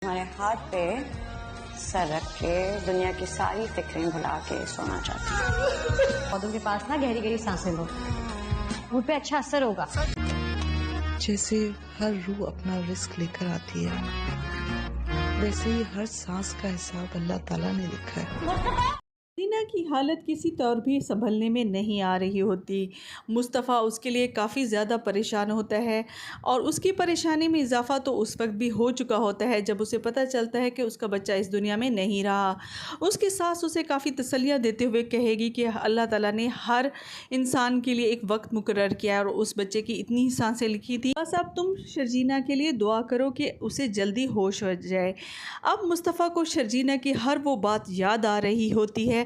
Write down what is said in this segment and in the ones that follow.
ہمارے ہاتھ پہ سر رکھ کے دنیا کی ساری فکریں بھلا کے سونا چاہتی ہوں. پودوں کے پاس نا گہری گہری سانسیں لو، ان پہ اچھا اثر ہوگا. جیسے ہر روح اپنا رزق لے کر آتی ہے، ویسے ہی ہر سانس کا حساب اللہ تعالیٰ نے لکھا ہے. سینا کی حالت کسی طور بھی سنبھلنے میں نہیں آ رہی ہوتی. مصطفیٰ اس کے لیے کافی زیادہ پریشان ہوتا ہے، اور اس کی پریشانی میں اضافہ تو اس وقت بھی ہو چکا ہوتا ہے جب اسے پتہ چلتا ہے کہ اس کا بچہ اس دنیا میں نہیں رہا. اس کی ساس اسے کافی تسلیاں دیتے ہوئے کہے گی کہ اللہ تعالیٰ نے ہر انسان کے لیے ایک وقت مقرر کیا اور اس بچے کی اتنی ہی سانسیں لکھی تھی، بس اب تم شرجینہ کے لیے دعا کرو کہ اسے جلدی ہوش ہو جائے. اب مصطفیٰ کو شرجینہ کی ہر وہ بات یاد آ رہی ہوتی ہے،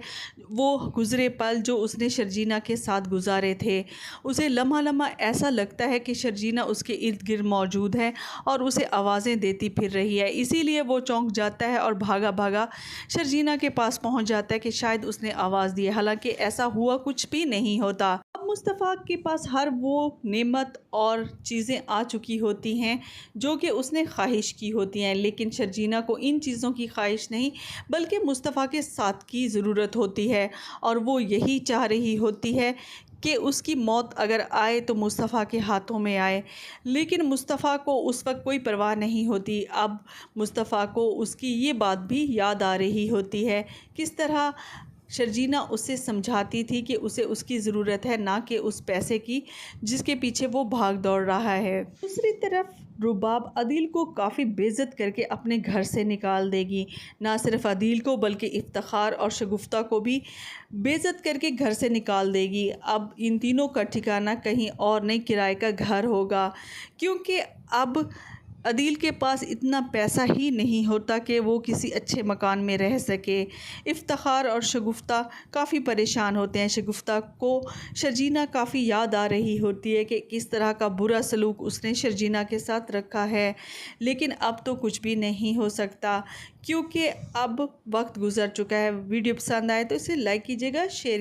وہ گزرے پل جو اس نے شرجینہ کے ساتھ گزارے تھے. اسے لمحہ لمحہ ایسا لگتا ہے کہ شرجینہ اس کے ارد گرد موجود ہے اور اسے آوازیں دیتی پھر رہی ہے. اسی لیے وہ چونک جاتا ہے اور بھاگا بھاگا شرجینہ کے پاس پہنچ جاتا ہے کہ شاید اس نے آواز دی ہے، حالانکہ ایسا ہوا کچھ بھی نہیں ہوتا. اب مصطفیٰ کے پاس ہر وہ نعمت اور چیزیں آ چکی ہوتی ہیں جو کہ اس نے خواہش کی ہوتی ہیں، لیکن شرجینہ کو ان چیزوں کی خواہش نہیں بلکہ مصطفیٰ کے ساتھ کی ضرورت ہوتی ہے، اور وہ یہی چاہ رہی ہوتی ہے کہ اس کی موت اگر آئے تو مصطفیٰ کے ہاتھوں میں آئے. لیکن مصطفیٰ کو اس وقت کوئی پرواہ نہیں ہوتی. اب مصطفیٰ کو اس کی یہ بات بھی یاد آ رہی ہوتی ہے، کس طرح شرجینہ اسے سمجھاتی تھی کہ اسے اس کی ضرورت ہے، نہ کہ اس پیسے کی جس کے پیچھے وہ بھاگ دوڑ رہا ہے. دوسری طرف رباب عدیل کو کافی بے عزت کر کے اپنے گھر سے نکال دے گی. نہ صرف عدیل کو بلکہ افتخار اور شگفتہ کو بھی بے عزت کر کے گھر سے نکال دے گی. اب ان تینوں کا ٹھکانہ کہیں اور نہیں، کرائے کا گھر ہوگا، کیونکہ اب عدیل کے پاس اتنا پیسہ ہی نہیں ہوتا کہ وہ کسی اچھے مکان میں رہ سکے. افتخار اور شگفتہ کافی پریشان ہوتے ہیں. شگفتہ کو شرجینہ کافی یاد آ رہی ہوتی ہے کہ کس طرح کا برا سلوک اس نے شرجینہ کے ساتھ رکھا ہے، لیکن اب تو کچھ بھی نہیں ہو سکتا کیونکہ اب وقت گزر چکا ہے. ویڈیو پسند آئے تو اسے لائک کیجیے گا، شیئر